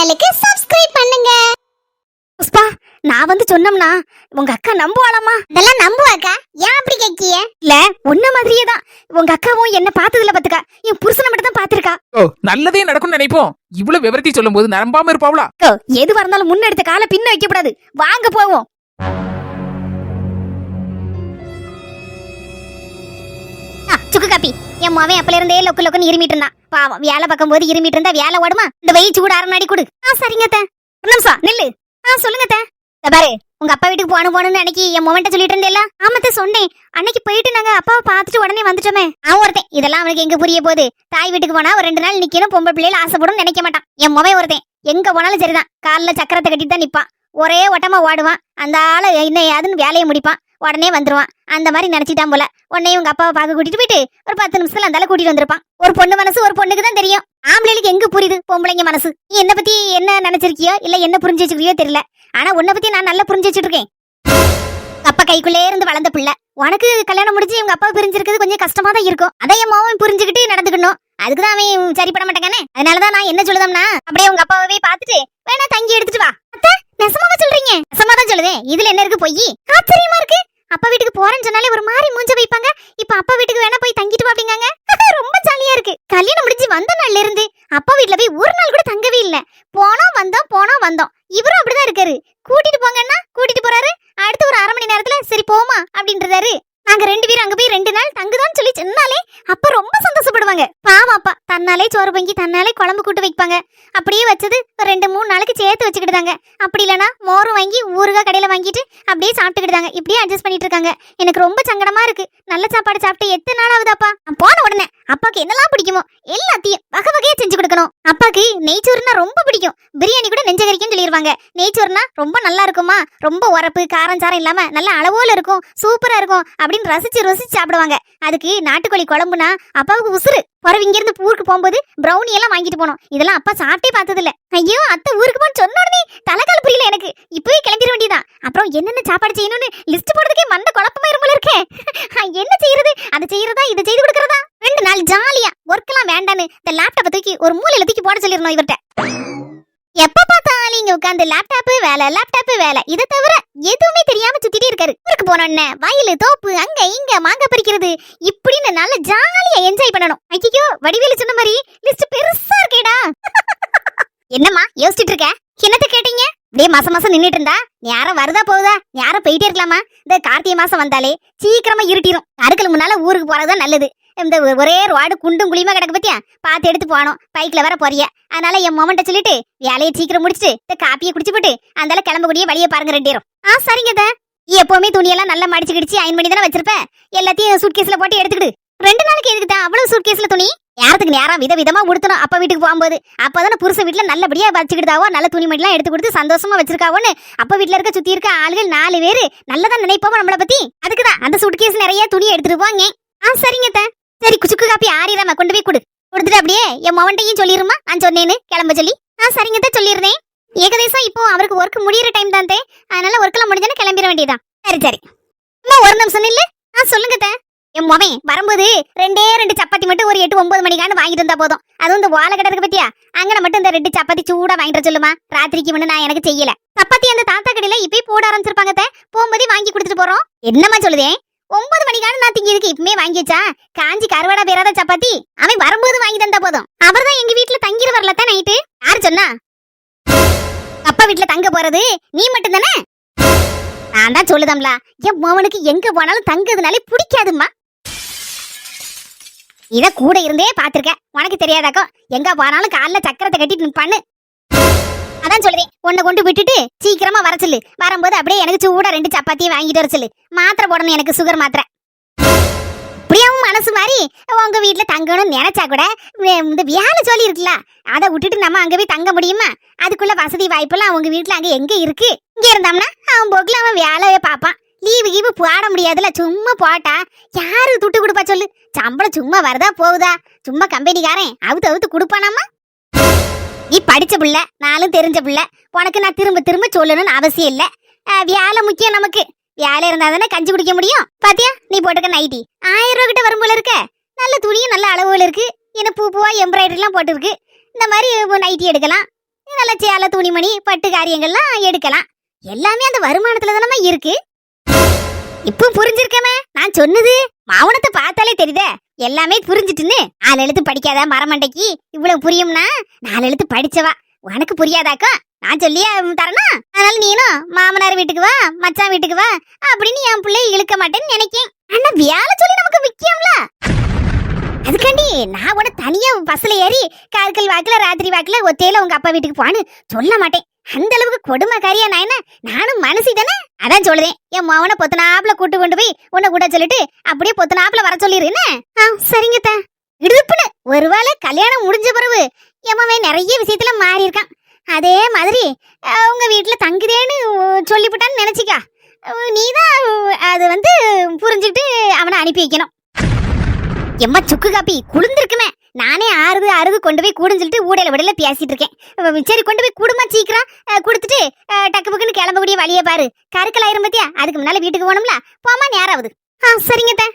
சேனலுக்கு சப்ஸ்கிரைப் பண்ணுங்க. புஷ்பா, நான் வந்து சொன்னோம்னா உங்க அக்கா நம்புவாளாமா? இதெல்லாம் நம்புவாக்கா? ஏன் அப்படி கேக்கிய? இல்ல, உன்ன மாதிரியே தான் உங்க அக்காவும் என்ன பார்த்ததுல பாத்துக்கா, என் புருஷனை மட்டும் தான் பாத்திருக்கா. ஓ, நல்லதே நடக்கும்னு நினைப்போம். இவ்வளவு விவரத்தி சொல்லும் போது நம்பாம இருப்பாவளா? எதுவா இருந்தாலும் முன்னெடுத்த கால பின்ன வைக்க கூடாது. வாங்க போவோம். சுக்கு காப்பி. என் மாவன் அப்பல இருந்தே லொக்கு லொக்குன்னு இருமிட்டு இருந்தான். பாவம், வேலை பார்க்கும் போது இருமிட்டு இருந்தா வேலை ஓடுமா? இந்த வெயில் சூடு அரை கொடு. சரிங்க அத்தை. ஒரு நிமிஷம் நில்லு. சொல்லுங்க அத்தை. பாரு, உங்க அப்பா வீட்டுக்கு போகணும்னு அன்னைக்கு என் மொமெண்ட்ட சொல்லிட்டு இருந்தேல்ல? ஆமத்த சொன்னேன். அன்னைக்கு போயிட்டு நாங்க அப்பாவை பார்த்துட்டு உடனே வந்துட்டோமே. அவன் ஒருத்தன் இதெல்லாம் அவனுக்கு எங்க புரிய போகுது? தாய் வீட்டுக்கு போனா ஒரு 2 நாள் நிக்கணும், பொம்பளை பிள்ளைல ஆசைப்படும் நினைக்க மாட்டான். என் மொபைல் ஒருத்தன் எங்க போனாலும் சரிதான், காலில் சக்கரத்தை கட்டிட்டு தான் நிப்பான். ஒரே ஓட்டமா ஓடுவான். அந்த ஆளை என்ன ஏதுன்னு வேலையை முடிப்பான், உடனே வந்துருவான். அந்த மாதிரி நினைச்சிட்டான் போல. உடனே உங்க அப்பாவை பார்க்க கூட்டிட்டு போயிட்டு ஒரு 10 நிமிஷத்துல அந்த கூட்டிட்டு வந்திருப்பான். ஒரு பொண்ணு மனசு ஒரு பொண்ணுக்கு தான் தெரியும். ஆம்பளைக்கு எங்க புரியுது பொம்பளைங்க மனசு? நீ என்ன பத்தி என்ன நினைச்சிருக்கியோ இல்ல என்ன புரிஞ்சு வச்சுக்கிறியோ தெரியல. ஆனா உன்னை பத்தி நான் நல்லா புரிஞ்சு வச்சுட்டு இருக்கேன். அப்பா கைக்குள்ளே இருந்து வளர்ந்த பிள்ளை. உனக்கு கல்யாணம் முடிச்சு உங்க அப்பா பிரிஞ்சிருக்கிறது கொஞ்சம் கஷ்டமா தான் இருக்கும். அதை என் மாவன் புரிஞ்சுக்கிட்டு நடந்துக்கணும். அதுக்குதான் அவன் சரிப்பட மாட்டேங்கானே. அதனாலதான் நான் என்ன சொல்லுதம்னா, அப்படியே உங்க அப்பாவே பாத்துட்டு வேணா தங்கி எடுத்துட்டு வா. அத்தை, நெசமாவா சொல்றீங்க? நெசமா தான் சொல்லுதேன். இதுல என்ன இருக்கு பொய்? ஆச்சரியமா இருக்கு. அப்பா வீட்டுக்கு போறேன்னு சொன்னாலே ஒரு மாதிரி மூஞ்ச வைப்பாங்க. இப்ப அப்பா வீட்டுக்கு வேணா போய் தங்கிட்டு வா அப்படிங்காங்க. ரொம்ப ஜாலியா இருக்கு. கல்யாணம் முடிஞ்சு வந்த நாள்ல இருந்து அப்பா வீட்டுல போய் ஒரு நாள் கூட தங்கவே இல்ல. போனோம் வந்தோம். இவரும் அப்படிதான் இருக்காரு. கூட்டிட்டு போங்கன்னா கூட்டிட்டு போறாரு. அடுத்து ஒரு 1/2 மணி நேரத்துல சரி போமா அப்படின்றாரு. நாங்க 2 பேரும் அங்க போய் 2 நாள் தங்குதான்னு சொல்லி சொன்னாலே அப்பா ரொம்ப சந்தோஷப்படுவாங்க. பாவம் அப்பா தன்னாலே சோறு பொங்கி தன்னாலே குழம்பு கூட்டு வைப்பாங்க. அப்படியே வச்சது ஒரு 2-3 நாளைக்கு சேர்த்து வச்சுக்கிட்டாங்க. அப்படி இல்லனா மோரும் வாங்கி ஊறுகாய் கடையில வாங்கிட்டு அப்படியே சாப்பிட்டுக்கிட்டாங்க. இப்படியே அட்ஜஸ்ட் பண்ணிட்டு இருக்காங்க. எனக்கு ரொம்ப சங்கடமா இருக்கு. நல்ல சாப்பாடு சாப்பிட்டு எத்தனை நாள் ஆகுதாப்பா? போன உடனே அப்பாக்கு என்னெல்லாம் பிடிக்குமோ எல்லாத்தையும் வகை வகையா செஞ்சு கொடுக்கணும். அப்பாக்கு நெய்ச்சோறுனா ரொம்ப பிடிக்கும். பிரியாணி கூட நெஞ்சகரிக்கும் சொல்லிடுவாங்க. நெய்ச்சோறுனா ரொம்ப நல்லா இருக்குமா, ரொம்ப உரப்பு காரம் சாரம் இல்லாம நல்ல அளவோல இருக்கும், சூப்பரா இருக்கும் அப்படின்னு ரசிச்சு ருசிச்சு சாப்பிடுவாங்க. அதுக்கு நாட்டுக்கோழி குழம்புனா அப்பாவுக்கு உசுறு. பிறகு இங்க இருந்து ஊருக்கு போகும்போது பிரௌனி எல்லாம் வாங்கிட்டு போனோம். இதெல்லாம் அப்பா சாப்பிட்டே பார்த்தது இல்ல. ஐயோ, அத்தை ஊருக்கு போன்னு சொன்ன உடனே தலைக்கால் புரியல எனக்கு. இப்பவே கிளம்பிட வேண்டியதான். அப்புறம் என்னென்ன சாப்பாடு செய்யணும்னு லிஸ்ட் போடுறதுக்கே மண்ட குழப்பமா இருமல இருக்கேன். என்ன செய்யறது? அதை செய்யறதா இதை செய்து கொடுக்கறதா? 2 நாள் ஜாலியா ஒர்க் எல்லாம் வேண்டான்னு இந்த லேப்டாப்பை தூக்கி ஒரு மூலையில தூக்கி போட சொல்லிடணும் இவர்கிட்ட. எப்ப பார்த்தாலும் இங்க உட்காந்து லேப்டாப் வேலை இதை தவிர எதுவுமே தெரியாம சுத்திட்டே இருக்காரு. ஊருக்கு போனோன்னு வயலு தோப்பு அங்க இங்க மாங்காய் பறிக்கிறது இப்படின்னு நல்ல ஜாலியா என்ஜாய் பண்ணணும். ஐயோ, வடிவேலு சொன்ன மாதிரி லிஸ்ட் பெருசா இருக்கேடா. என்னம்மா யோசிச்சுட்டு இருக்க? என்னத்த கேட்டீங்க? அப்படியே மாசம் நின்னுட்டு இருந்தா நேரம் வருதா போகுதா? நேரம் போயிட்டே இருக்கலாமா? இந்த கார்த்திகை மாசம் வந்தாலே சீக்கிரமா இருட்டிடும். அதுக்கு முன்னால ஊருக்கு போறதுதான் நல்லது. இந்த ஒரே ரோடு குண்டும் குழியுமா கிடக்கு பத்தியா? பார்த்து எடுத்து போகணும். பைக்ல வர போறிய. அதனால என் மொமெண்ட்ட சொல்லிட்டு வேலையை சீக்கிரம் முடிச்சுட்டு இந்த காப்பியை குடிச்சு போட்டு அந்தால கிளம்பக்கூடிய வழியை பாருங்க 2 பேரும். சரிங்க. எப்பவுமே துணியெல்லாம் நல்லா மடிச்சு கிடிச்சு அயன் பண்ணி தானே வச்சிருப்ப. எல்லாத்தையும் சூட்கேஸ்ல போட்டு எடுத்துக்கிடு. 2 நாளைக்கு எதுக்கு தான் அவ்வளவு சூட்கேஸ்ல துணி? யாரத்துக்கு நேரம் விதவிதமா உடுத்தணும் அப்பா வீட்டுக்கு போகும்போது. அப்பதானே புருஷ வீட்டுல நல்லபடியா வச்சுக்கிட்டாவோ, நல்ல துணி மணிலாம் எடுத்து கொடுத்து சந்தோஷமா வச்சிருக்காவோன்னு அப்பா வீட்டுல இருக்க சுத்தி இருக்க ஆளுகள் 4 பேரு நல்லதான் நினைப்போம் நம்மளை பத்தி. அதுக்குதான் அந்த சூட்கேஸ் நிறைய துணி எடுத்துட்டு போங்க. சரிங்க. சரி, சுக்கு காப்பி ஆறிடாம கொண்டு போய் கொடுத்துட்டு அப்படியே என் மவன்ட்டையும் சொல்லிருமா நான் சொன்னேன்னு கிளம்ப சொல்லி. சரிங்க சொல்லிருந்தேன். ஏகதேசம் இப்போ அவருக்கு ஒர்க் முடியிற டைம் தான். அதனால ஒர்க்கெல்லாம் முடிஞ்சோன்னு கிளம்பிட வேண்டியதான். சரி ஒரு நிமிஷம் இல்ல. சொல்லுங்க. என் மவன் வரும்போது 2 சப்பாத்தி மட்டும் ஒரு 8-9 மணிக்கான்னு வாங்கிட்டு வந்தா போதும். அதுவும் இந்த வாழை கடை இருக்கு பத்தியா, அங்கன மட்டும் இந்த 2 சப்பாத்தி சூடா வாங்கிட்டு சொல்லுமா. ராத்திரிக்கு முன்ன நான் எனக்கு செய்யல. சப்பாத்தி அந்த தாத்தா கடையில இப்பயே போட ஆரம்பிச்சிருப்பாங்க. போகும்போதே வாங்கி கொடுத்துட்டு போறோம். என்னமா சொல்லுதேன்? 9 மணிக்கான நான் திங்கிறதுக்கு இப்பமே வாங்கி வச்சா காஞ்சி கருவாடா பேராத சப்பாத்தி அவன் வரும்போது வாங்கி தந்தா போதும். அவர் தான் எங்க வீட்டுல தங்கிட வரலத்தான் நைட்டு. யாரு சொன்னா? அப்பா வீட்டுல தங்க போறது நீ மட்டும் தானே? நான் தான் சொல்லுதம்ல, என் மவனுக்கு எங்க போனாலும் தங்குறதுனாலே பிடிக்காதுமா. இத கூட இருந்தே பாத்திருக்க, உனக்கு தெரியாதாக்கோ? எங்க போனாலும் காலில் சக்கரத்தை கட்டிட்டு நிப்பான்னு. அதான் சொல்லுவேன், உன்னை கொண்டு விட்டுட்டு சீக்கிரமா வர சொல்லு. வரும்போது அப்படியே எனக்கு சூடா 2 சப்பாத்தியை வாங்கிட்டு வர சொல்லு. மாத்திரை போடணும், எனக்கு சுகர் மாத்திரை. அப்படியாவும் மனசு மாதிரி உங்க வீட்டுல தங்கணும்னு நினைச்சா கூட இந்த வேலை சொல்லி இருக்குல்ல, அதை விட்டுட்டு நம்ம அங்க போய் தங்க முடியுமா? அதுக்குள்ள வசதி வாய்ப்பெல்லாம் அவங்க வீட்டுல அங்க எங்க இருக்கு? இங்க இருந்தோம்னா அவன் போக்குல அவன் வேலையை பார்ப்பான். லீவு போட முடியாதுல. சும்மா போட்டா யாரு துட்டு கொடுப்பா சொல்லு? சம்பளம் சும்மா வருதா போகுதா? சும்மா கம்பெனிக்காரன் அவுத்து கொடுப்பானாமா? நீ படிச்ச பிள்ளை, நானும் தெரிஞ்ச பிள்ளை. உனக்கு நான் திரும்ப சொல்லணும்னு அவசியம் இல்ல. வேலை முக்கியம் நமக்கு. வேலை இருந்தா தானே கஞ்சி குடிக்க முடியும். பாத்தியா நீ போட்டுக்க நைட்டி 1000 ரூபா கிட்ட வரும் போல இருக்க. நல்ல துணியும் நல்ல அளவுல இருக்கு. என்ன பூவா எம்ப்ராய்டரி எல்லாம் போட்டு இருக்கு. இந்த மாதிரி நைட்டி எடுக்கலாம். நல்ல சேலை துணிமணி பட்டு காரியங்கள்லாம் எடுக்கலாம். எல்லாமே அந்த வருமானத்துல தானமா இருக்கு. இப்ப புரிஞ்சிருக்கமே நான் சொன்னது. மௌனத்தை பார்த்தாலே தெரியுதே எல்லாமே புரிஞ்சிட்டுன்னு. 4 எழுத்து படிக்காத மரமண்டைக்கு இவ்வளவு புரியும்னா 4 எழுத்து படிச்சவா உனக்கு புரியாதாக்கா? நான் சொல்லியா தரணும். அதனால நீனும் மாமனார் வீட்டுக்கு வா, மச்சான் வீட்டுக்கு வா அப்படின்னு என் பிள்ளை இழுக்க மாட்டேன்னு நினைக்கேன். ஆனா வேலை சொல்லி நமக்கு முக்கியம்ல. அதுக்காண்டி நான் உன தனியா பஸ்ல ஏறி கார்கல் வாக்குல ராத்திரி வாக்குல ஒத்தையில உங்க அப்பா வீட்டுக்கு போன்னு சொல்ல மாட்டேன். அந்த அளவுக்கு கொடுமைக்காரியா நான் என்ன? நானும் மனசு தானே. அதான் சொல்லுதேன் என் மவனை பொத்தனாப்புல கூட்டு கொண்டு போய் உன்னை கூட சொல்லிட்டு அப்படியே பொத்தனாப்புல வர சொல்லிருன்னு. சரிங்க தா. இடுப்புன்னு ஒருவேளை கல்யாணம் முடிஞ்ச பிறகு எம்மவே நிறைய விஷயத்துல மாறி இருக்கான். அதே மாதிரி உங்க வீட்டுல தங்குதேன்னு சொல்லிவிட்டான்னு நினைச்சிக்கா. நீதான் அது புரிஞ்சுக்கிட்டு அவனை அனுப்பி வைக்கணும். எம்மா சுக்கு காப்பி குளிர்ந்துருக்குமே. நானே ஆறுது கொண்டு போய் கூடுன்னு சொல்லிட்டு ஊடையில விடல பேசிட்டு இருக்கேன். சரி கொண்டு போய் குடுமா சீக்கிரம் கொடுத்துட்டு டக்கு பக்குன்னு கிளம்பக்கூடிய வழியை பாரு. கருக்கல் ஆயிரம் பத்தியா? அதுக்கு முன்னால வீட்டுக்கு போகணும்ல. போமா நேரம் ஆகுது. சரிங்க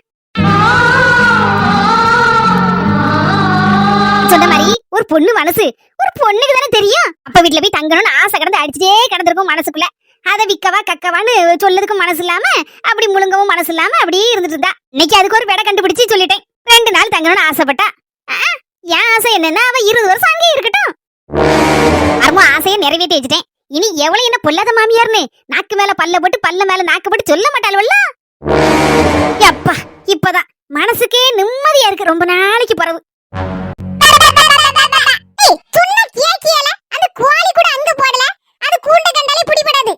சொன்ன மாதிரி ஒரு பொண்ணு மனசு ஒரு பொண்ணுக்கு தானே தெரியும். அப்ப வீட்டுல போய் தங்கணும்னு ஆசை கிடந்து அடிச்சுட்டே கிடந்திருக்கும் மனசுக்குள்ள. அதை விக்கவா கக்கவான்னு சொல்லதுக்கும் மனசு இல்லாம அப்படி முழுங்கவும் மனசு இல்லாம அப்படியே இருந்துட்டு இருந்தா. இன்னைக்கு அதுக்கு ஒரு விடை கண்டுபிடிச்சு சொல்லிட்டேன். 2 நாள் தங்கணும்னு ஆசைப்பட்டா. என் ஆசை என்னன்னா அவ 20 வருஷம் அங்கே இருக்கட்டும். அருமா ஆசையை நிறைவேற்றி வச்சுட்டேன். இனி எவ்வளவு என்ன பொல்லாத மாமியார்னு நாக்கு மேல பல்ல போட்டு பல்ல மேல நாக்கு போட்டு சொல்ல மாட்டாள்வல்ல. அப்பா இப்பதான் மனசுக்கே நிம்மதியா இருக்கு ரொம்ப நாளைக்கு பிறகு. அந்த கோழி கூட அங்க போடல. அது கூண்ட கண்டாலே பிடிபடாது.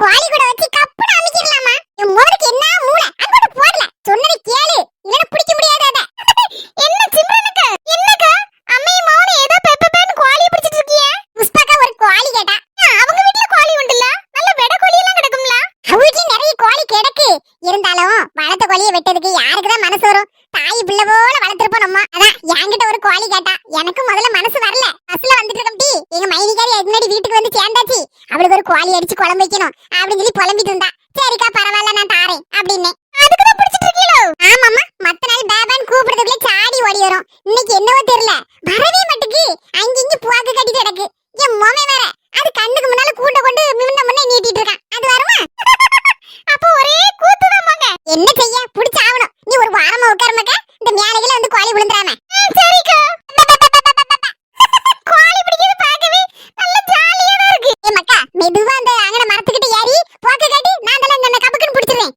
கோழி கூட வச்சு கப்புன்னு அமைச்சிடலாமா? என் மோருக்கு என்ன மூளை அங்கோட போடல. சொன்னதை கேளு இல்லனா பிடிக்க முடியாது. அத என்ன சிம்ரனுக்கு என்னக்கா அம்மையும் மௌனே ஏதோ பெப்பன்னு கோழியை பிடிச்சிட்டு இருக்கியே? புஷ்பாக்கா ஒரு கோழி கேட்டா. அவங்க வீட்ல கோழி உண்டுல. நல்ல வெட கோழி எல்லாம் கிடக்கும்ல. அவங்க வீட்ல நிறைய கோழி கிடக்கு. இருந்தாலும் வளர்த்த கோழியை வெட்டதுக்கு யாருக்கு தான் மனசு வரும்? தாய் பிள்ளை போல வளர்த்திருப்போம் நம்ம. அதான் என்கிட்ட ஒரு கோழி கேட்டா. எனக்கு முதல்ல மனசு வரல. பஸ்ல வந்துட்டு இருக்கம்டி எங்க மைனிகாரி முன்னாடி வீட்டுக்கு வந்து சேர்ந்தாச்சு. அவளுக்கு ஒரு கோழி அடிச்சு குழம்பு வைக்கணும் அப்படின்னு சொல்லி புலம்பிட்டு இருந்தா. சரிக்கா பரவாயில்ல நான் தாரேன் அப்படின்னு. அதுக்கு தான் பிடிச்சிட்டு இருக்கீங்களோ? ஆமாம்மா. மத்த நாள் பேபான்னு கூப்பிடுறதுக்குள்ள சாடி ஓடி வரும். இன்னைக்கு என்னவோ தெரியல வரவே மாட்டுக்கு. அங்கிங்க புவாக்கு கட்டிட்டு கிடக்கு. என் மோமே வேற அது கண்ணுக்கு முன்னால கூட்ட கொண்டு முன்ன நீட்டிட்டு இருக்கான். அது வருமா? அப்போ ஒரே கூத்துதாமாங்க. என்ன செய்ய பிடிச்ச ஆகணும். நீ ஒரு வாரமா உட்காரமாக்க இந்த மேலையில வந்து கோழி விழுந்துறாம. சரிக்கா. கோழி பிடிக்கிறது பார்க்கவே நல்ல ஜாலியா இருக்கு. ஏ மக்கா மெதுவா அந்த அங்கன மரத்துக்கிட்ட ஏறி போக்க காட்டி நான் தல இந்த கபக்குன்னு பிடிச்சிரேன்.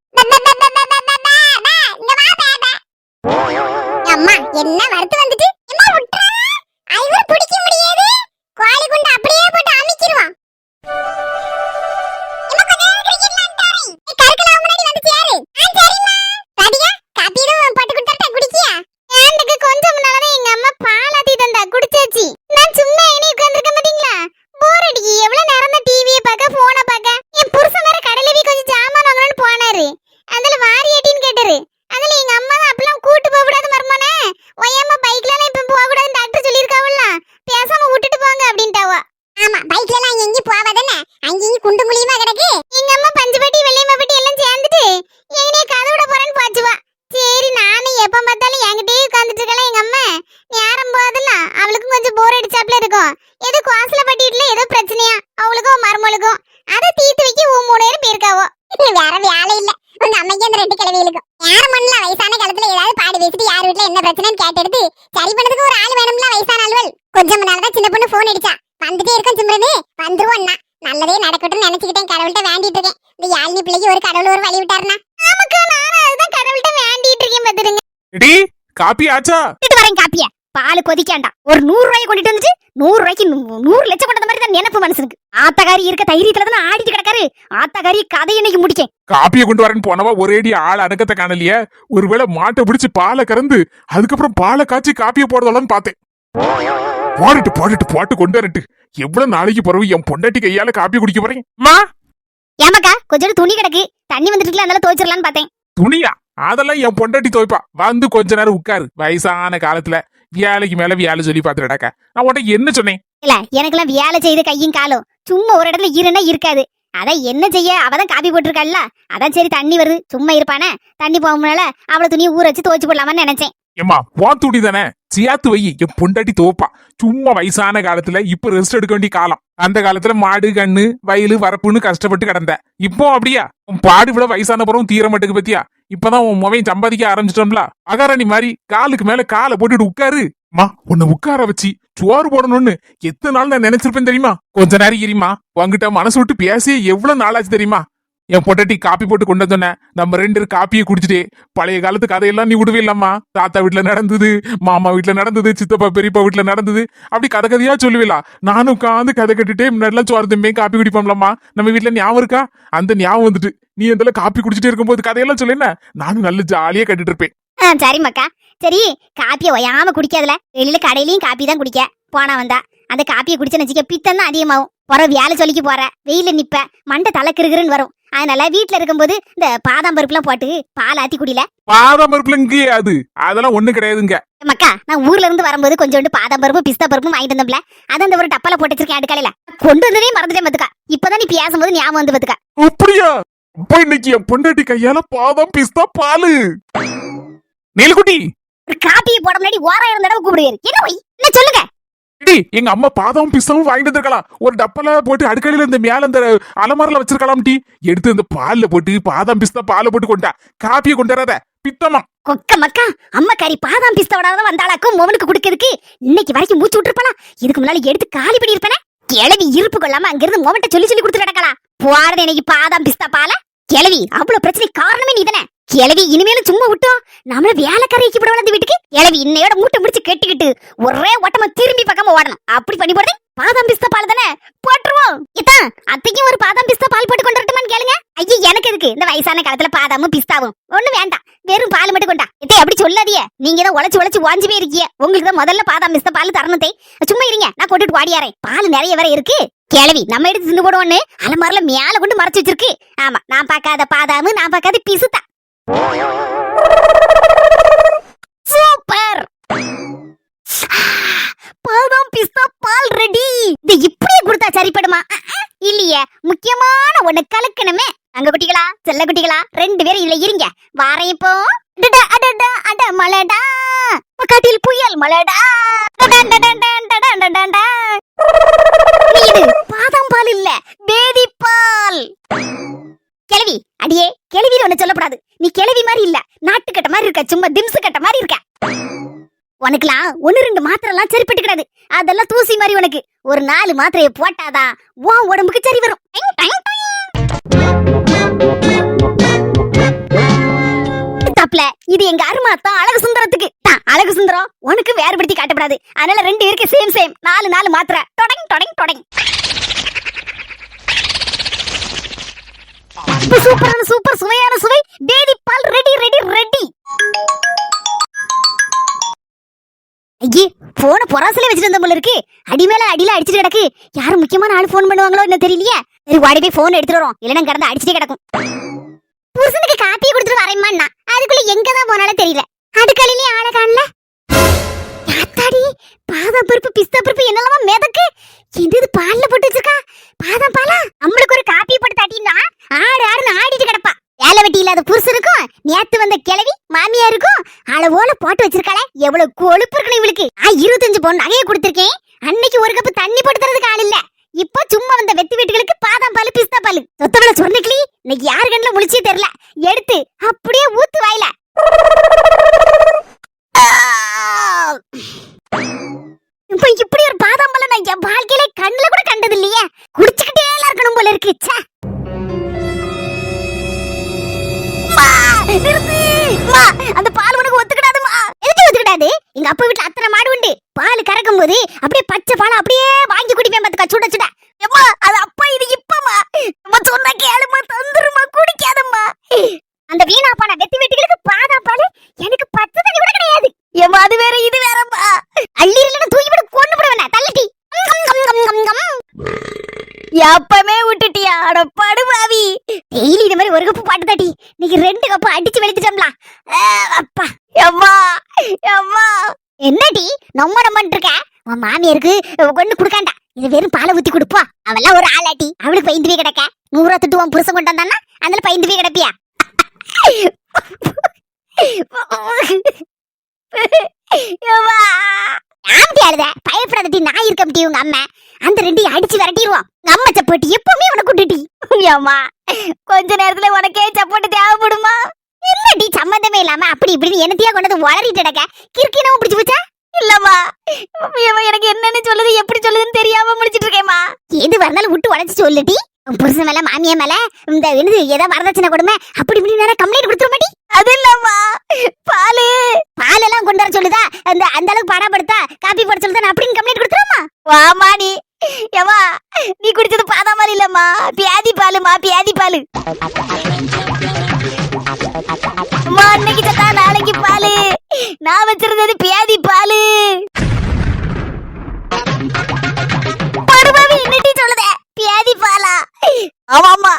அம்மா என்ன வரத்து வந்துட்டு அம்மா விட்றா. ஐவர் பிடிக்க முடியாது. கோழி குண்டு அப்படியே போட்டு அமிக்கிடுவான். அம்மா கொஞ்சம் கிரிக்கெட்லாம் தாரேன். ஏ கருக்கல முன்னாடி வந்து சேரு. சரிம்மா. பாடியா காப்பியும் போட்டு கொடுத்தா குடிக்கியா? எனக்கு கொஞ்சம் முன்னால எங்க அம்மா பால் ஆத்தி தந்தா குடிச்சாச்சு. நான் சும்மா இனி உட்கார்ந்திருக்க மாட்டீங்களா? போர் அடிக்கி. எவ்வளவு நேரம் தான் டிவியை பார்க்க போனை பார்க்க. என் புருஷன் வேற கடையில போய் கொஞ்சம் ஜாமான் வாங்கணும்னு போனாரு. அதுல வாரி ஏட்டின்னு கேட்டாரு. அதுல எங்க அம்மா தான் அப்பெல்லாம் கூட்டு போக கூடாது மர்மனே. ஒய்யம்மா பைக்ல எல்லாம் இப்ப போக கூடாதுன்னு டாக்டர் சொல்லிருக்காவல்ல. பேசாம விட்டுட்டு போங்க அப்படின்ட்டாவா. ஆமா பைக்ல எல்லாம் எங்கேயும் போவாதானே. அங்கேயும் குண்டு குழியுமா கிடக்கு. எங்க அம்மா பஞ்சுபட்டி வெள்ளையம்மாப்பட்டி எல்லாம் சேர்ந்துட்டு எங்கனே கதவுட போறேன்னு போச்சுவா. சரி நானும் எப்ப பார்த்தாலும் என்கிட்டயே உட்கார்ந்துட்டு இருக்கலாம். எங்க அம்மா நேரம் போதில்ல அவளுக்கும் கொஞ்சம் போர் அடிச்சாப்ல இருக்கும். ஏதோ குவாசல பட்டிட்டுல ஏதோ பிரச்சனையா அவளுக்கும் மருமகளுக்கும். அதை தீர்த்து வைக்க 3 நேரம் போயிருக்காவோ. வேற வேலை இல்ல. உங்க அம்மைக்கு அந்த 2 கிழவிகளுக்கும் யாரும் மண்ணுல வயசான காலத்துல ஏதாவது பாடி பேசிட்டு யார் வீட்டுல என்ன பிரச்சனைன்னு கேட்டெடுத்து சரி பண்ணதுக்கு ஒரு ஆள் வேணும்ல. வயசான ஆள்வள் கொஞ்சம் முன்னாலதான் சின்ன பொண்ணு போன் அடிச்சா. வந்துட்டே இருக்கும் சிம்ரனு வந்துருவோம்னா நல்லதே நடக்கட்டும்னு நினைச்சுக்கிட்டேன். கடவுள்கிட்ட வேண்டிட்டு இருக்கேன். இந்த யாழ்னி பிள்ளைக்கு ஒரு கடவுள் ஒரு வழி விட்டாருனா. ஆமாக்கா நானும் அதுதான் கடவுள்கிட்ட வேண்டிட்டு இருக்கேன். பாத்துருங்க. எடி காப்பி ஆச்சா? இது வரேன் காப்பியா. பால் கொதிக்காண்டா. ஒரு 100 ரூபாய் கொண்டுட்டு வந்துச்சு. 100 ரூபாய்க்கு 100 லட்சம் கொண்ட மாதிரி தான் நினைப்பு மனசுக்கு. ஆத்தகாரி இருக்க தைரியத்துல தான் ஆடிட்டு கிடக்காரு. ஆத்தகாரி கதை இன்னைக்கு முடிக்கேன். காப்பியை கொண்டு வரேன்னு போனவா ஒரேடி ஆள் அடக்கத்தை காணலையே. ஒருவேளை மாட்டை பிடிச்சு பாலை கறந்து அதுக்கப்புறம் பாலை காய்ச்சி காப்பியை போடுறதாலும் பார்த்தேன். போட்டு கொண்டு வரட்டு. எவ்வளவு நாளைக்கு பிறகு என் பொண்டாட்டி கையால காப்பி குடிக்க போறேன். ஏமாக்கா கொஞ்சம் துணி கிடக்கு. தண்ணி வந்துட்டு அதனால துவைச்சிடலான்னு பார்த்தேன். துணியா? அதெல்லாம் என் பொண்டாட்டி துவைப்பா. வந்து கொஞ்ச நேரம் உட்காரு. வயசான காலத்துல வேலைக்கு மேல வேலை சொல்லி பாத்துடாக்கா. நான் உன்ட்ட என்ன சொன்னேன்? இல்ல எனக்கெல்லாம் வேலை செய்து கையும் காலும் சும்மா ஒரு இடத்துல இருன்னா இருக்காது. அதான் என்ன செய்ய அவதான் காப்பி போட்டிருக்காள்ல. அதான் சரி தண்ணி வருது சும்மா இருப்பானே. தண்ணி போக முன்னால அவளை துணியை ஊற வச்சு துவைச்சு போடலாமான்னு நினைச்சேன். ஏம்மா உன் துணி தானே சியாத்து வை, என் பொண்டாட்டி துவப்பா. சும்மா வயசான காலத்துல இப்ப ரெஸ்ட் எடுக்க வேண்டிய காலம். அந்த காலத்துல மாடு கண்ணு வயலு வரப்புன்னு கஷ்டப்பட்டு கிடந்த. இப்போ அப்படியா? உன் பாடு விட வயசான பிறவும் தீர மாட்டுக்கு பத்தியா? இப்பதான் உன் முவையும் சம்பாதிக்க ஆரம்பிச்சிட்டோம்ல. அகாரணி மாதிரி காலுக்கு மேல காலை போட்டுட்டு உட்காரு. மா உன்னை உட்கார வச்சு சோறு போடணும்னு எத்தனை நாள் நான் நினைச்சிருப்பேன் தெரியுமா? கொஞ்ச நேரம் இருமா, உன்கிட்ட மனசு விட்டு பேசியே எவ்வளவு நாளாச்சு தெரியுமா? என் பொட்டாட்டி காப்பி போட்டு கொண்டு வந்தோன்ன நம்ம 2 பேரும் காப்பியை குடிச்சிட்டே பழைய காலத்து கதையெல்லாம் நீ விடுவே இல்லாமா? தாத்தா வீட்டுல நடந்தது, மாமா வீட்டுல நடந்தது, சித்தப்பா பெரியப்பா வீட்டுல நடந்தது, அப்படி கதை கதையா சொல்லுவீங்களா? நானும் உட்காந்து கதை கட்டுட்டே முன்னாடிலாம் சோறு தம்பி காப்பி குடிப்போம்லம்மா. நம்ம வீட்டுல ஞாபகம் இருக்கா? அந்த ஞாபகம் வந்துட்டு நீ எந்த காப்பி குடிச்சிட்டே இருக்கும்போது கதையெல்லாம் சொல்லுன, நானும் நல்ல ஜாலியா கட்டிட்டு இருப்பேன். சரி மக்கா, சரி காப்பியை ஒயாம குடிக்காதுல. வெளியில கடையிலயும் காப்பி தான் குடிக்க போனா வந்தா. அந்த காப்பியை குடிச்சேன்னு வச்சுக்க பித்தம் தான் அதிகமாகும். போற வேலை சொல்லிக்கு போற, வெயில நிப்ப, மண்டை தலை கிருகிருன்னு வரும். அதனால வீட்டுல இருக்கும்போது இந்த பாதாம் பருப்புலாம் போட்டு பால் ஆத்தி குடியில. பாதாம் பருப்புல இங்கே அதெல்லாம் ஒண்ணு கிடையாதுங்க மக்கா. நான் ஊர்ல இருந்து வரும்போது கொஞ்சோண்டு பாதாம் பருப்பு பிஸ்தா பருப்பும் வாங்கிட்டு வந்தோம்ல, அது அந்த ஒரு டப்பால போட்டு வச்சிருக்கேன் அடுக்கலையில. கொண்டு வந்ததே மறந்துட்டேன் பத்துக்கா. இப்பதான் நீ பேசும்போது ஞாபகம் வந்து பத்துக்கா. அப்படியா? அப்ப இன்னைக்கு என் பொண்டாட்டி கையால பாதாம் பிஸ்தா பாலு. நீலக்குட்டி, ஒரு காப்பியை போட முன்னாடி ஓராயிரம் தடவை கூப்பிடுவாரு. என்ன சொல்லுங்க? எங்க அம்மா பாதாம் பிஸ்தாவும் வாங்கிட்டு வந்திருக்கலாம். ஒரு டப்பல போட்டு அடுக்கலையில இந்த மேல இந்த அலமாரில வச்சிருக்கலாம். டீ எடுத்து இந்த பால்ல போட்டு பாதாம் பிஸ்தா பால போட்டு கொண்டா. காப்பியை கொண்டு வராத பித்தமா. கொக்க மக்கா, அம்மா கறி பாதாம் பிஸ்தாவோட வந்தாளாக்கும் மோவனுக்கு குடுக்கிறதுக்கு. இன்னைக்கு வரைக்கும் மூச்சு விட்டுருப்பானா? இதுக்கு முன்னால எடுத்து காலி பண்ணி இருப்பேனே. கிளவி இருப்பு கொள்ளாம அங்கிருந்து மோவன்ட்ட சொல்லி சொல்லி கொடுத்து நடக்கலாம். போறது இன்னைக்கு பாதாம் பிஸ்தா பால. கிளவி அவ்வளவு பிரச்சனை காரணமே நீதானே. கிளவி இனிமேலும் சும்மா விட்டோம் நம்மள வேலைக்காரைக்கு விட வளர்ந்து வீட்டுக்கு. கிளவி இன்னையோட மூட்டை முடிச்சு கெட்டிக்கிட்டு ஒரே ஓட்டமா திரும்பி பக்கமா ஓடணும். அப்படி பண்ணி போடுறது பாதாம் பிஸ்தா பால் தானே, போட்டுருவோம். இதான் அத்தைக்கும் ஒரு பாதாம் பிஸ்தா பால் போட்டு கொண்டு வரட்டுமான்னு கேளுங்க. ஐயா எனக்கு எதுக்கு இந்த வயசான காலத்துல பாதாமும் பிஸ்தாவும்? ஒண்ணு வேண்டாம், வெறும் பால் மட்டும் கொண்டா. இதை அப்படி சொல்லாதியே, நீங்க தான் உழைச்சு உழைச்சு வாஞ்சி போய் இருக்கீங்க. உங்களுக்கு தான் முதல்ல பாதாம் பிஸ்தா பால் தரணுத்தை. சும்மா இருங்க, நான் கொண்டுட்டு வாடியாரேன். பால் நிறைய வர இருக்கு. கிளவி நம்ம எடுத்து தின்னு போடுவோன்னு அலமாரில மேல கொண்டு மறைச்சு வச்சிருக்கு. ஆமா, நான் பார்க்காத பாதாமு, நான் பார்க்காத பிசுத்தா. சூப்பர், பாதாம் பிஸ்தா பால் ரெடி. இது இப்படியே கொடுத்தா சரிப்படுமா? இல்லையே, முக்கியமான ஒண்ணு கலக்கணுமே. அங்க குட்டிகளா, செல்ல குட்டிகளா, 2 பேரும் இதுல இருங்க. வாரேன் இப்போ. அடடா அடடா அட மலடா, காட்டில் புயல் மலடா. இது பாதாம் பால் இல்ல, பேதி பால். கிளவி, அடியே கிளவி ஒண்ணு சொல்லக்கூடாது. நீ கிளவி மாதிரி இல்ல, நாட்டுக்கட்ட மாதிரி இருக்க, சும்மா திம்சு கட்ட மாதிரி இருக்க. உனக்குலாம் 1-2 மாத்திரை எல்லாம் சரிப்பட்டுக்கிறாது. அதெல்லாம் தூசி மாதிரி. உனக்கு ஒரு 4 மாத்திரையை போட்டாதான் உன் உடம்புக்கு சரி வரும். தப்புல இது எங்க அருமாத்தான் அழகு சுந்தரத்துக்கு. அழகு சுந்தரம் உனக்கு வேறுபடுத்தி காட்டப்படாது. அதனால 2 பேருக்கு சேம் 4 மாத்திரை. தொடங் தொடங் தொடங். சூப்பரான சூப்பர் சுவையான சுவை பேதி பால் ரெடி ரெடி ரெடி. ஐயே, போன பொறாசலே வச்சுட்டு வந்த போல இருக்கு. அடி மேல அடியில அடிச்சுட்டு கிடக்கு. யாரும் முக்கியமான ஆள் போன் பண்ணுவாங்களோ என்ன தெரியலையே. சரி, வாடி போய் போன் எடுத்துட்டு வரோம், இல்லைன்னா கடந்து அடிச்சுட்டே கிடக்கும். புருஷனுக்கு காப்பியை கொடுத்துட்டு வரேம்மா. அதுக்குள்ள எங்கதான் போனாலும் தெரியல. அடுக்கலையிலே ஆளை காணல. யாத்தாடி, பாதாம் பருப்பு பிஸ்தா பருப்பு என்னெல்லாமா மிதக்கு. இது பால்ல போட்டு வச்சிருக்கா. பாதாம் பாலா? நம்மளுக்கு ஒரு காப்பி போட்டு தாட்டினா ஆடுன்னு ஆடிட்டு கிடப்பா. வேலை வெட்டி இல்லாத புருஷனுக்கும் நேத்து வந்த கிளவி மாமியாருக்கும் அளவோல போட்டு வச்சிருக்காளே. எவ்வளவு கொழுப்பு இருக்கணும் இவளுக்கு. 25 பவுன் நகையை கொடுத்திருக்கேன். அன்னைக்கு ஒரு கப்பு தண்ணி போட்டு தரதுக்கு ஆள் இல்ல. இப்போ சும்மா வந்த வெத்தி வீட்டுகளுக்கு பாதாம் பால் பிஸ்தா பால். சொத்தவள சொன்னிக்கலி, இன்னைக்கு யாரு கண்ணுல முழிச்சே தெரியல. எடுத்து அப்படியே ஊத்து வாயில. இப்படி ஒரு பாதாம் பால் நான் என் வாழ்க்கையில கண்ணுல கூட கண்டது இல்லையே. குடிச்சுக்கிட்டே எல்லாம் இருக்கணும் போல இருக்கு. அந்த பால் உனக்கு ஒத்துக்கிடாதுமா. எதுக்கு ஒத்துக்கிடாது? எங்க அப்பா வீட்டுல அத்தனை மாடு உண்டு. பால் கறக்கும் போது அப்படியே பச்சை பால் அப்படியே வாங்கி குடிப்பேன் பாத்துக்கா, சுட சுட. அது அப்பா, இது இப்பமா. சொன்னா கேளுமா, தந்துருமா, குடிக்காதம்மா. அந்த வீணா பான வெத்தி வீட்டுகளுக்கு பாதாம் பால், எனக்கு பச்சை தண்ணி கூட கிடையாது. ஏமா அது வேற இது வேறம்மா. அள்ளிரலன்னு தூக்கி விட கொண்டு போடுவேன் தள்ளிட்டி. எப்பமே விட்டுட்டியா? அட படுபாவி. டெய்லி இந்த மாதிரி ஒரு கப்பு பாட்டு தாட்டி நீங்க 2 கப்பு அடிச்சு வெளுத்துட்டோம்ல. அப்பா அம்மா அம்மா. என்னடி நம்ம இருக்க? உன் மாமியாருக்கு கொண்டு குடுக்காண்டா. இது வெறும் பாலை ஊத்தி கொடுப்பா. அவெல்லாம் ஒரு ஆளாட்டி. அவளுக்கு பயந்து போய் கிடக்க. 100 ரூபா திட்டு உன் புருஷன் கொண்டு வந்தானா அதுல பயந்து போய் கிடப்பியா? ஏம்மா. ஆம்படி அழுத பயப்படாதடி, நான் இருக்க முடியும் உங்க அம்மா. அந்த ரெண்டையும் அடிச்சு விரட்டிடுவோம். உங்க அம்மா சப்போட்டு எப்பவுமே உனக்கு கூட்டுட்டி. ஏம்மா, கொஞ்ச நேரத்துல உனக்கே சப்போர்ட் தேவைப்படுமா? என்னடி சம்பந்தமே இல்லாம அப்படி இப்படி என்னத்தையா கொண்டது வளரிட்டு கிடக்க. கிறுக்கினவும் பிடிச்சு போச்சா? இல்லம்மா, ஏம்மா, எனக்கு என்னன்னு சொல்லுது எப்படி சொல்லுதுன்னு தெரியாம முடிச்சிட்டு இருக்கேம்மா. எது வரனாலும் விட்டு உடச்சு சொல்லுடி. உன் புருஷன் மேல மாமியா மேல இந்த என்னது ஏதோ வரதட்சணை கொடுமை அப்படி இப்படி நேரம் கம்ப்ளைண்ட் கொடுத்துட மாட்டி? அது இல்லம்மா, பாலு பாலெல்லாம் கொண்டு வர சொல்லுதா? அந்த அளவுக்கு படப்படுத்தா காப்பி போட சொல்லுதா அப்படின்னு கம்ப்ளைண்ட் கொடுத்துருமா? வாமா நீ. ஏம்மா, நீ குடிச்சது பாதாம் பால் இல்லம்மா, பியாதி பாலுமா, பியாதி பாலு. அம்மா, அன்னைக்கு சத்தா நாளைக்கு பாலு. நான் வச்சிருந்தது பியாதி பாலு. படுபாவி என்னடி சொல்லுதே? பியாதி பாலா? ஆமாமா,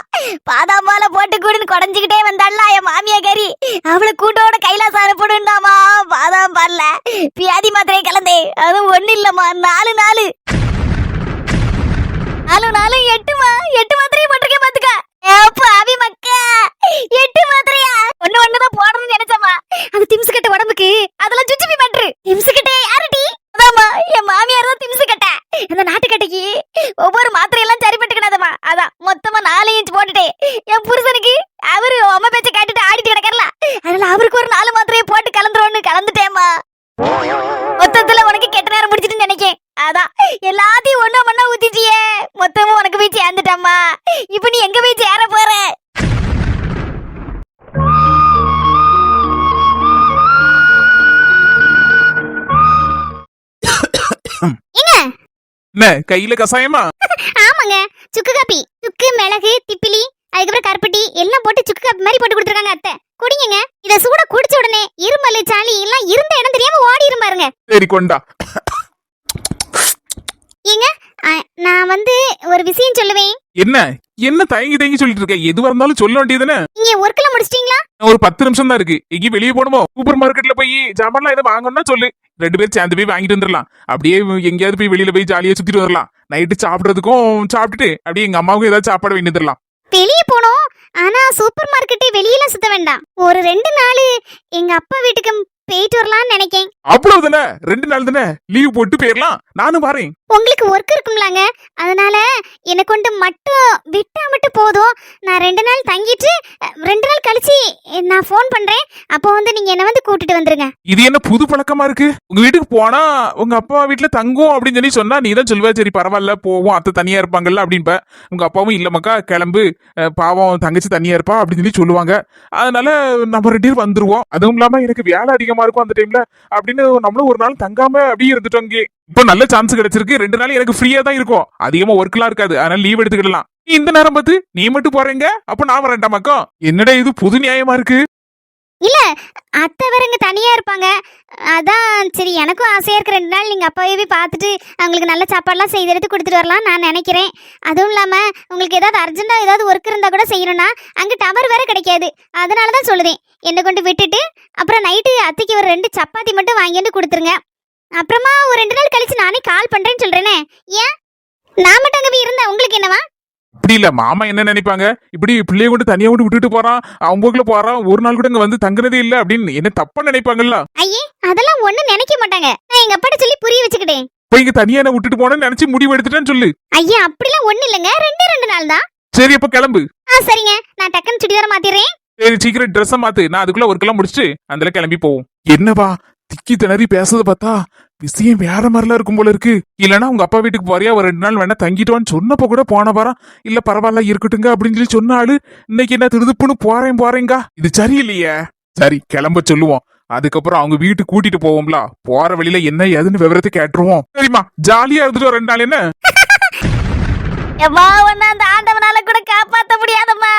பாதாம் பாலை போட்டு கூடுன்னு குடஞ்சுக்கிட்டே வந்தாள்ல என் மாமியா கறி. அவளை கூட்டோட கைலாசம் அனுப்பிடுண்டாமா பாதாம் பால்ல பியாதி மாத்திரையை கலந்தே. அது ஒண்ணு இல்லம்மா, 4 நாலு 8 மாத்திரையை போட்டிருக்கேன் பாத்துக்க. பாவி மக்கா, 8 மாத்திரையா? ஒண்ணுதான் போடணும்னு நினைச்சம்மா. அது திம்சு கட்ட உடம்புக்கு, அதெல்லாம் சுச்சுப்பி மாட்டுரு. திம்சு கட்டே யாருடி? அதாம்மா, என் மாமியார் தான் திம்சு கட்ட. அந்த நாட்டுக்கட்டைக்கு ஒவ்வொரு மாத்திரையெல்லாம் சரிப்பட்டுக்கிடாதம்மா. அதான் மொத்தமா 4 இன்ச் போட்டுட்டே என் புருஷனுக்கு அவரு அம்மா பேச்ச கேட்டுட்டு ஆடிட்டு கிடக்கறல. அதனால அவருக்கு ஒரு 4 மாத்திரையை போட்டு கலந்துட்டேம்மா. மொத்தத்துல உனக்கு கெட்ட நேரம் முடிச்சிட்டுன்னு நினைக்கேன். அதான் எல்லாத்தையும் ஒண்ணா ஊத்திட்டியே. மொத்தமும் உனக்கு போய் சேர்ந்துட்டம்மா. இப்ப நீ எங்க போய் சேர போற? என்ன கையில கசாயமா? ஆமாங்க, சுக்கு காப்பி. சுக்கு, மிளகு, திப்பிலி, அதுக்கப்புறம் கருப்பட்டி எல்லாம் போட்டு சுக்கு காப்பி மாதிரி போட்டு கொடுத்துருக்காங்க அத்தை. குடிங்க. இத சூட குடிச்ச உடனே இருமல் சாலி எல்லாம் இருந்த இடம் தெரியாம ஓடிரும் பாருங்க. சரி கொண்டா. ஏங்க, நான் ஒரு விஷயம் சொல்லுவேன். என்ன என்ன தயங்கி சொல்லிட்டு இருக்க? எதுவா இருந்தாலும் சொல்ல வேண்டியதுன்னு. நீங்க ஒர்க்ல முடிச்சிட்டீங்களா? ஒரு 10 நிமிஷம் தான் இருக்கு. எங்கேயும் வெளியே போகணுமோ? சூப்பர் மார்க்கெட்ல போய் ஜாமான்லாம் எதை வாங்கணும்னா சொல்லு, 2 பேரும் சேர்ந்து போய் வாங்கிட்டு வந்துடலாம். அப்படியே எங்கேயாவது போய் வெளியில போய் ஜாலியா சுத்திட்டு வரலாம். நைட்டு சாப்பிடுறதுக்கும் சாப்பிட்டுட்டு அப்படியே எங்க அம்மாவுக்கும் ஏதாவது சாப்பாடு வேண்டி வந்துடலாம். வெளியே போனோம். ஆனா சூப்பர் மார்க்கெட்டை வெளியில சுத்த வேண்டாம். ஒரு 2 நாள் எங்க அப்பா வீட்டுக்கு போயிட்டு வரலாம்னு நினைக்கேன். அவ்வளவுதானே? 2 நாள் தானே, லீவ் போட்டு போயிடலாம். நானும் வரேன். உங்களுக்கு ஒர்க் இருக்கும்லாங்க, அதனால என்ன கொண்டு மட்டும் விட்டா மட்டும் போதும். நான் 2 நாள் தங்கிட்டு 2 நாள் கழிச்சு நான் ஃபோன் பண்றேன். அப்போ நீங்க என்ன கூட்டிட்டு வந்துருங்க. இது என்ன புது பழக்கமா இருக்கு? உங்க வீட்டுக்கு போனா உங்க அப்பா வீட்டுல தங்கும் அப்படின்னு சொல்லி சொன்னா நீ தான் சொல்லுவ, சரி பரவாயில்ல போவோம், அத்தை தனியா இருப்பாங்கல்ல அப்படின்ப. உங்க அப்பாவும் இல்ல மக்கா கிளம்பு, பாவம் தங்கச்சி தனியா இருப்பா அப்படின்னு சொல்லி சொல்லுவாங்க. அதனால நம்ம 2 பேரும் வந்துருவோம். அதுவும் இல்லாம எனக்கு வேலை அதிகமா இருக்கும் அந்த டைம்ல அப்படின்னு நம்மளும் ஒரு நாள் தங்காம அப்படியே இருந்துட்டோம். இங்கே இப்போ நல்ல சான்ஸ் கிடைச்சிருக்கு. 2 நாள் எனக்கு ஃப்ரீயா தான் இருக்கும், அதிகமா ஒர்க்லாம் இருக்காது. அதனால லீவ் எடுத்துக்கிடலாம். இந்த நேரம் பார்த்து நீ மட்டும் போறீங்க, அப்ப நான் வரேன்டா மக்கா. என்னடா இது புது நியாயமா இருக்கு? இல்ல, அத்தை வேறங்க தனியா இருப்பாங்க. அதான் சரி, எனக்கும் ஆசையா இருக்கு 2 நாள் நீங்க அப்பாவே போய் பார்த்துட்டு அவங்களுக்கு நல்ல சாப்பாடுலாம் செய்து எடுத்து கொடுத்துட்டு வரலாம் நான் நினைக்கிறேன். அதுவும் இல்லாம உங்களுக்கு ஏதாவது அர்ஜென்ட்டா ஏதாவது ஒர்க் இருந்தா கூட செய்யணும்னா அங்க டவர் வேற கிடைக்காது. அதனாலதான் சொல்லுதேன், என்னை கொண்டு விட்டுட்டு அப்புறம் நைட்டு அத்தைக்கு ஒரு 2 சப்பாத்தி மட்டும் வாங்கி வந்து கொடுத்துருங்க. அப்புறமா ஒரு 2 நாள் கழிச்சு நானே கால் பண்றேன்னு சொல்றேனே. ஏன் நான் மட்டும் அங்க போய் இருந்தா உங்களுக்கு என்னவா? இப்படி இல்ல, மாமா என்ன நினைப்பாங்க, இப்படி பிள்ளைய கொண்டு தனியா கொண்டு விட்டுட்டு போறான், அவங்க போறான், ஒரு நாள் கூட இங்க வந்து தங்குறதே இல்ல அப்படின்னு என்ன தப்பா நினைப்பாங்கல்ல? ஐயே, அதெல்லாம் ஒண்ணும் நினைக்க மாட்டாங்க. நான் எங்க அப்பாட்ட சொல்லி புரிய வச்சுக்கிட்டேன். இப்ப இங்க தனியா என்ன விட்டுட்டு போனேன்னு நினைச்சு முடிவு எடுத்துட்டேன்னு சொல்லு. ஐயா, அப்படிலாம் ஒண்ணு இல்லங்க, 2 நாள் தான். சரி அப்ப கிளம்பு. சரிங்க, நான் டக்குன்னு சுடிதார மாத்திடுறேன். சரி சீக்கிரம் ட்ரெஸ் மாத்து, நான் அதுக்குள்ள ஒர்க் எல்லாம் முடிச்சுட்டு அதுல கிளம்பி போவோம். என்னவா திக்கி திணறி பேசுறத பார்த்தா விஷயம் வேற மாதிரிலாம் இருக்கும் போல இருக்கு. இல்லன்னா உங்க அப்பா வீட்டுக்கு போறியா, ஒரு 2 நாள் வேணா தங்கிட்டோன்னு சொன்னப்ப கூட போன வாரம் இல்ல பரவாயில்ல இருக்கட்டுங்க அப்படின்னு சொல்லி சொன்னாலு இன்னைக்கு என்ன திருதுப்புன்னு போறேங்க. இது சரியில்லையே. சரி கிளம்ப சொல்லுவோம், அதுக்கப்புறம் அவங்க வீட்டுக்கு கூட்டிட்டு போவோம்ல. போற வழியில என்ன ஏதுன்னு விவரத்தை கேட்டுருவோம். சரிம்மா, ஜாலியா இருந்துட்டு 2 நாள் என்ன. எம்மா, உன்னை அந்த ஆண்டவனால கூட காப்பாத்த முடியாதம்மா.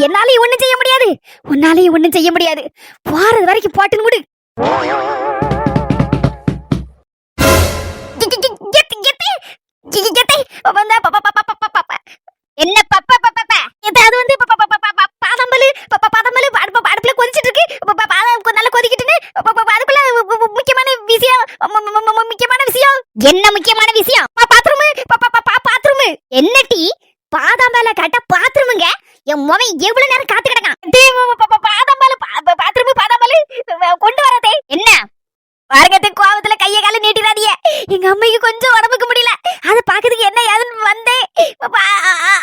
என்னாலையும் ஒண்ணும் செய்ய முடியாது, உன்னாலையும் ஒண்ணும் செய்ய முடியாது. போறது வரைக்கும் போட்டுன்னு விடு. என்ன பார்த்தா பாத்ரூமுங்க. என் மொவன் எவ்வளவு நேரம் காத்து கிடக்கான். பாதாம்பால் கொண்டு வரதே என்ன பாருங்கத்தை கோவத்துல கைய கால நீட்டிடாதீங்க. எங்க அம்மைக்கு கொஞ்சம் உடம்புக்கு முடியல, அதை பாக்குறதுக்கு என்ன ஏதுன்னு வந்தேன்.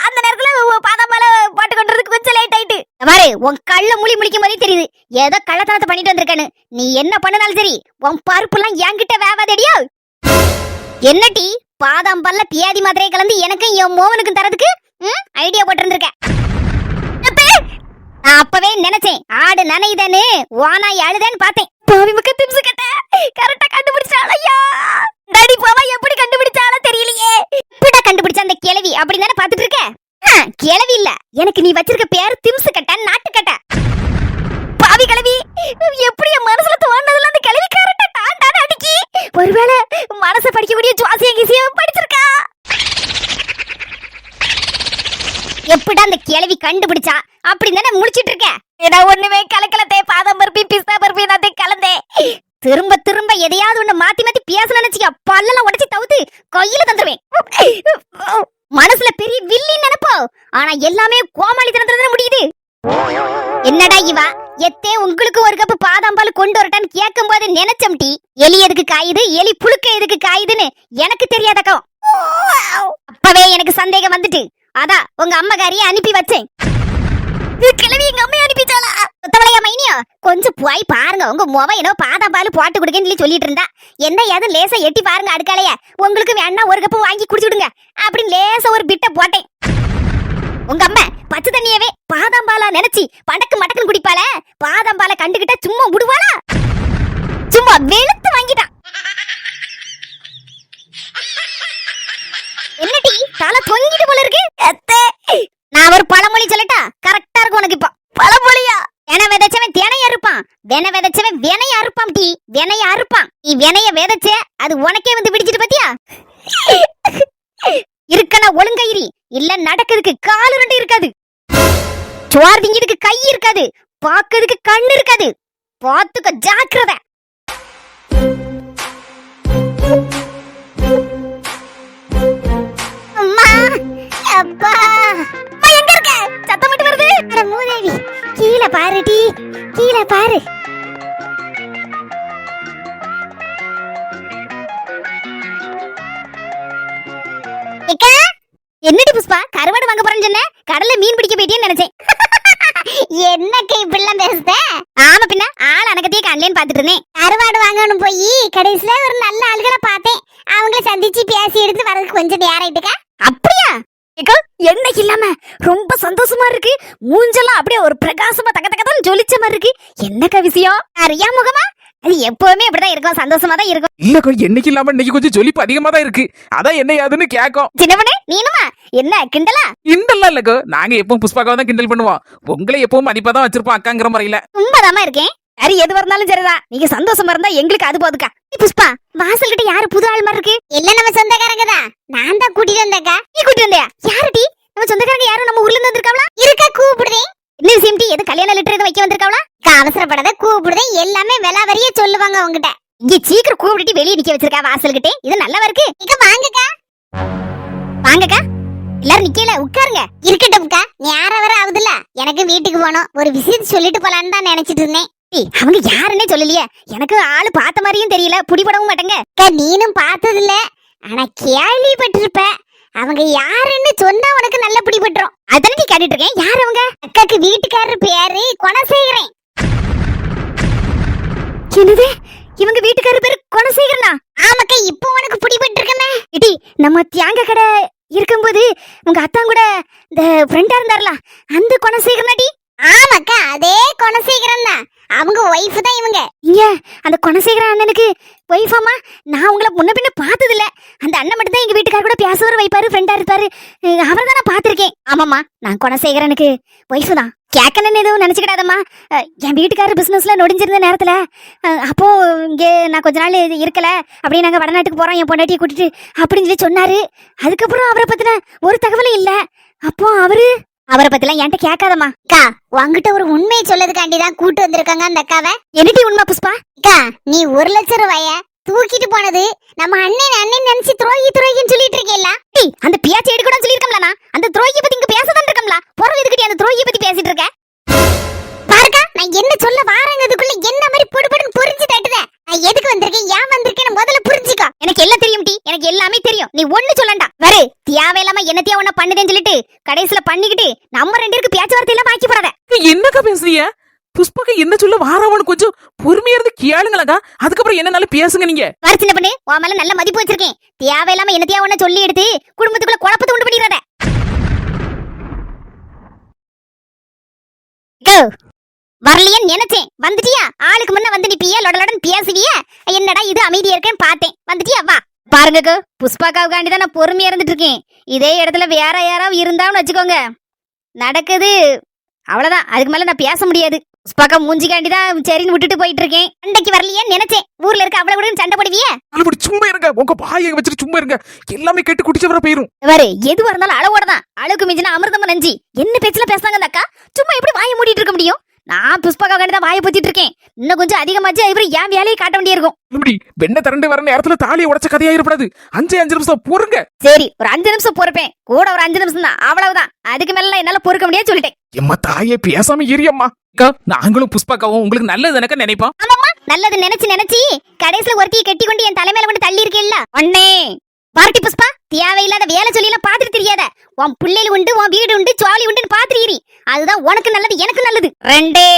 அந்த நேரத்துல பாதாம்பால போட்டு கொண்டுறதுக்கு கொஞ்சம் லேட் ஆயிட்டு. பாரு, உன் கள்ள முழிக்கும் மாதிரி தெரியுது ஏதோ கள்ளத்தனத்தை பண்ணிட்டு வந்திருக்கானு. நீ என்ன பண்ணனாலும் சரி உன் பருப்பு எல்லாம் என்கிட்ட வேவாதடியா. என்ன டீ பாதாம் பல்ல பியாதி மாத்திரையை கலந்து எனக்கும் என் மோவனுக்கும் தரதுக்கு ஐடியா போட்டிருந்திருக்க. நான் அப்பவே நினைச்சேன் ஆடு நனையுதேன்னு வானாய் அழுதேன்னு பார்த்தேன். பாவி முக்க திம்சு கட்ட கரெக்டா கண்டுபிடிச்சாலையா. டாடி பாவா எப்படி கண்டுபிடிச்சாலும் தெரியலையே. இப்படா கண்டுபிடிச்ச அந்த கிழவி அப்படி தானே பாத்துட்டு இருக்க. கிழவி இல்ல, எனக்கு நீ வச்சிருக்க பேர் திம்சு கட்ட நாட்டு கட்ட. பாவி கிழவி, எப்படி என் மனசுல தோணுதுல அந்த கிழவி கரெக்டா டாண்டான அடிக்கி. ஒருவேளை மனசை படிக்கக்கூடிய ஜோசியம் கிசியம் படிச்சிருக்கா. எப்படா அந்த கிழவி கண்டுபிடிச்சா அப்படி தானே முடிச்சிட்டு இருக்க. ஏன்னா ஒண்ணுமே கலக்கலத்தே, பாதாம் பருப்பி பிஸ்தா பருப்பி நான் கலந்தேன். திரும்ப திரும்ப எதையாவது ஒண்ணு மாத்தி மாத்தி பேசணும்னு நினைச்சிக்க பல்லெல்லாம் உடைச்சு தவுத்து கையில தந்துருவேன். மனசுல பெரிய வில்லி நினைப்போ, ஆனா எல்லாமே கோமாளி தனத்துல முடியுது. என்னடா இவா எத்தே உங்களுக்கு ஒரு கப்பு பாதாம் பால் கொண்டு வரட்டான்னு கேட்கும் போது நினைச்சம் டீ எலி எதுக்கு காயுது எலி புழுக்க எதுக்கு காயுதுன்னு எனக்கு தெரியாதக்கம். அப்பவே எனக்கு சந்தேகம் வந்துட்டு அதான் உங்க அம்மகாரிய அனுப்பி வச்சேன். கிழவி எங்க அம்மையை அனுப்பிச்சாளா? சுத்தவளையா மைனியோ, கொஞ்சம் போய் பாருங்க. உங்க மொவ ஏதோ பாதாம் பால் போட்டு கொடுக்கன்னு சொல்லிட்டு இருந்தா என்ன ஏதும் லேசா எட்டி பாருங்க அடுக்காலைய. உங்களுக்கு வேணா ஒரு கப்பு வாங்கி குடிச்சு விடுங்க அப்படின்னு லேசா ஒரு பிட்ட போட்டேன். உங்க அம்மா பச்சை தண்ணியவே பாதாம் பாலா நினைச்சு படக்கு மடக்குன்னு குடிப்பாள. பாதாம் பாலை கண்டுகிட்டா சும்மா விடுவாளா? சும்மா வெளுத்து வாங்கிட்டான். என்னடி தலை தொங்கிட்டு போல இருக்கு. நான் ஒரு பழமொழி சொல்லட்டா? கரெக்டா இருக்கும் உனக்கு. இப்ப பழமொழியா? வென விதைச்சவன் தினைய அறுப்பான், வென விதைச்சவன் வினைய அறுப்பான் டீ. வினைய அறுப்பான். நீ வினைய விதைச்ச அது உனக்கே வந்து பிடிச்சிட்டு பாத்தியா? இருக்கனா ஒழுங்கயிரி இல்ல நடக்கிறதுக்கு காலு ரெண்டு இருக்காது, சோறு திங்கிறதுக்கு கை இருக்காது, பாக்கிறதுக்கு கண்ணு இருக்காது. பாத்துக்க ஜாக்கிரதை. அம்மா அப்பா எங்க இருக்க? சத்தம் மட்டும் வருது. அட மூதேவி, கீழே பாரு டி, கீழே பாரு. என்னடி புஷ்பா கருவாடு வாங்க போறேன்னு சொன்ன? கடல்ல மீன் பிடிக்க போயிட்டேன்னு நினைச்சேன். என்னக்கா இப்படிலாம் பேசுத? ஆமா பின்ன ஆள் அனக்கத்தையே கண்லேன்னு பாத்துட்டு இருந்தேன். கருவாடு வாங்கணும் போய் கடைசியில ஒரு நல்ல ஆளுகளை பார்த்தேன். அவங்கள சந்திச்சு பேசி எடுத்து வரதுக்கு கொஞ்சம் நேரம் ஆயிட்டுக்கா. அப்படியா? என்னைக்கு இல்லாம ரொம்ப சந்தோஷமா இருக்கு. மூஞ்செல்லாம் அப்படியே ஒரு பிரகாசமா தக தகதான் ஜொலிச்ச மாதிரி இருக்கு. என்னக்கா விஷயம்? அறியா முகமா? அது எப்பவுமே இப்படிதான் இருக்கும், சந்தோஷமா தான் இருக்கும். இல்லக்கோ என்னைக்கு இல்லாம இன்னைக்கு கொஞ்சம் ஜொலிப்பு அதிகமா தான் இருக்கு. அதான் என்ன யாதுன்னு கேட்கும். சின்னவனே நீனுமா என்ன கிண்டலா? கிண்டல்லாம் இல்லக்கோ, நாங்க எப்பவும் புஷ்பாக்காவை தான் கிண்டல் பண்ணுவோம். உங்களை எப்பவும் மதிப்பா தான் வச்சிருப்போம் அக்காங்கிற முறையில. உண்மைதாமா இருக்கேன். சரி எது வரனாலும் சரிதான், நீங்க சந்தோஷமா இருந்தா எங்களுக்கு அது போதுக்கா. புஷ்பா வாசல் கிட்ட யாரு புது ஆள் மாதிரி இருக்கு? இல்ல நம்ம சொந்தக்காரங்க தான். நான் தான் கூட்டிட்டு வந்தேக்கா. நீ கூட்டிட்டு வந்தியா? யாருடி? நம்ம சொந்தக்காரங்க யாரும் நம்ம ஊர்ல இருந்து வந்திருக்காங்களா? இருக்கா கூப்பிடுறேன். என்ன விஷயம் டி? எது கல்யாண லெட்டர் எதுவும் வைக்க வந்திருக்காங்களா? அவசரப்படாத கூப்பிடுறேன், எல்லாமே விலாவரியா சொல்லுவாங்க உங்ககிட்ட. இங்க சீக்கிரம் கூப்பிட்டு வெளியே நிக்க வச்சிருக்கா வாசல் கிட்ட. இது நல்லாவா இருக்கு? இங்க வாங்கக்கா. வாங்கக்கா. எல்லாரும் நிக்கல, உட்காருங்க. இருக்கட்டும்க்கா, நேரம் வர ஆகுதுல்ல, எனக்கு வீட்டுக்கு போகணும். ஒரு விஷயத்தை சொல்லிட்டு போலான்னு தான் நினைச்சிட்டு இருந்தேன். அவங்க யாருன்னே சொல்லலையே. எனக்கு ஆளு பார்த்த மாதிரியும் தெரியல, புடிபடவும் மாட்டேங்க. நீனும் பார்த்தது இல்ல, ஆனா கேள்விப்பட்டிருப்ப. அவங்க யாருன்னு சொன்னா உனக்கு நல்ல பிடிபட்டுரும். அதானே நீ கேட்டுட்டு இருக்கேன். யார் அவங்க? அக்காக்கு வீட்டுக்காரர் பேரு குணசேகரன். என்னது? இவங்க வீட்டுக்காரர் பேரு குணசேகரனா? ஆமாக்கா, இப்போ உனக்கு பிடிபட்டு இருக்கமே. இடி நம்ம தியாங்க கடை இருக்கும்போது உங்க அத்தான் கூட இந்த ஃப்ரெண்டா இருந்தார்ல, அந்த குணசேகரனாடி? ஆமாக்கா, அதே குணசேகரன் தான். அவங்க ஒய்ஃப் தான் இவங்க. இங்க அந்த குணசேகரன் அண்ணனுக்கு ஒய்ஃபாமா? நான் உங்களை முன்ன பின்ன பார்த்தது இல்ல. அந்த அண்ணன் மட்டும் தான் எங்க வீட்டுக்கார கூட பேசுவாரு, வைப்பாரு, ஃப்ரெண்டா இருப்பாரு. அவரை தான் நான் பாத்திருக்கேன். ஆமாமா, நான் குணசேகரனுக்கு ஒய்ஃப் தான். கேட்கணும்னு எதுவும் நினைச்சுக்கிடாதம்மா. என் வீட்டுக்காரர் பிசினஸ்ல நொடிஞ்சிருந்த நேரத்துல அப்போ இங்கே நான் கொஞ்ச நாள் இருக்கல, அப்படியே நாங்க வடநாட்டுக்கு போறோம் என் பொண்டாட்டியை கூட்டிட்டு அப்படின்னு சொல்லி சொன்னாரு. அதுக்கப்புறம் அவரை பத்தின ஒரு தகவலும் இல்ல. அப்போ அவரை பத்திலாம் என்கிட்ட கேட்காதம்மா. அக்கா, உங்ககிட்ட ஒரு உண்மையை சொல்லதுக்காண்டி தான் கூட்டு வந்திருக்காங்க அந்த அக்காவை. என்னடி உண்மை புஷ்பா? அக்கா, நீ 1 லட்சம் ரூபாய தூக்கிட்டு போனது நம்ம அண்ணன் அண்ணன் நினைச்சு துரோகின்னு சொல்லிட்டு இருக்கேல்ல. டேய் அந்த பியாச்சி எடுக்கணும்னு சொல்லிருக்கம்ல. நான் அந்த துரோகியை பத்தி இங்க பேசதான் இருக்கம்ல. போறது எதுக்கிட்டி அந்த துரோகியை பத்தி பேசிட்டு இருக்க? பாருக்கா நான் என்ன சொல்ல வாரங்கிறதுக்குள்ள என்ன மாதிரி பொடுபடுன்னு புரிஞ்சு தட்டுத. நான் எதுக்கு வந்திருக்கேன் ஏன் வந்திருக்கேன்னு முதல்ல புரிஞ்சுக்கோ. எனக்கு எல்லாம் தெரியும் டி, எனக்கு எல்லாமே தெரியும். நீ ஒண்ணு சொல்லண்டா. வேற தேவையில்லாம என்னத்தையா ஒண்ணு பண்ணுதேன்னு சொல்லிட்டு கடைசியில பண்ணிக்கிட்டு நம்ம ரெண்டு பேருக்கு பேச்சுவார்த்தை எல்லாம் பாக்கி போடாத. என்னக்கா பேசுறீங்க? புஷ்பாக்கா என்ன சொல்ல வாராவனு கொஞ்சம் பொறுமையா இருந்து கேளுங்களக்கா. அதுக்கப்புறம் என்னனாலும் பேசுங்க நீங்க. வர சின்ன பண்ணு, உன் மேல நல்ல மதிப்பு வச்சிருக்கேன். தேவையில்லாம என்னத்தையா ஒண்ணு சொல்லி எடுத்து குடும்பத்துக்குள்ள குழப்பத்தை உண்டு பண்ணிடாத. வரலையேன்னு நினைச்சேன். வந்துட்டியா? ஆளுக்கு முன்ன வந்து நிப்பியா லொடலொடன் பேசுவிய. என்னடா இது அமைதியா இருக்கேன்னு பார்த்தேன். வந்துட்டியா? வா பாருங்க புஷ்பாக்காவுக்காண்டி தான் நான் பொறுமையா இருந்துட்டு இருக்கேன். இதே இடத்துல வேற யாராவது இருந்தான்னு வச்சுக்கோங்க, நடக்குது அவ்வளவுதான். அதுக்கு மேல நான் பேச முடியாது. புஷ்பாக்கா மூஞ்சிக்காண்டி தான் சரின்னு விட்டுட்டு போயிட்டு இருக்கேன். அன்னைக்கு வரலையேன்னு நினைச்சேன். ஊர்ல இருக்க அவ்வளவு கூட சண்டை போடுவியே. அப்படி சும்மா இருங்க, உங்க பாயை வச்சுட்டு சும்மா இருங்க. எல்லாமே கேட்டு குடிச்ச வர போயிரும். வேறு எதுவா இருந்தாலும் அளவோட தான். அளவுக்கு மிஞ்சினா அமிர்தமா நஞ்சி. என்ன பேச்சுல பேசுறாங்க அந்த அக்கா? சும்மா எப்படி வாயை மூடிட்டு இருக்க முடியும்? நான் புஷ்பாக்காண்டி தான் வாயை பொத்திட்டு இருக்கேன். இன்னும் கொஞ்சம் அதிகமாச்சு இவரு ஏன் வேலையை காட்ட வேண்டியிருக்கும். இப்படி வெண்ண திரண்டு வர நேரத்துல தாலியை உடைச்ச கதையாயிரப்படாது. 5 நிமிஷம் பொறுங்க. சரி ஒரு 5 நிமிஷம் பொறுப்பேன். கூட ஒரு 5 நிமிஷம் தான், அவ்வளவுதான். அதுக்கு மேல என்னால பொறுக்க முடியாது சொல்லிட்டேன். எம்மா தாயே பேசாம ஏறியம்மா. நாங்களும் புஷ்பாக்காவும் உங்களுக்கு நல்லது எனக்கு நினைப்போம். ஆமாம்மா, நல்லது நினைச்சு கடைசியில ஒருத்தியை கட்டி கொண்டு என் தலைமையில கொண்டு தள்ளி இருக்கேல்ல ஒண்ணே. பார்ட்டி புஷ்பா, தேவையில்லாத வேலை சொல்லி எல்லாம் பாத்துட்டு தெரியாத. உன் பிள்ளைகள் உண்டு, உன் வீடு உண்டு, ஜாலி உண்டுன்னு பாத்துறீ. அதுதான் உனக்கு நல்லது, எனக்கு நல்லது. ரெண்டே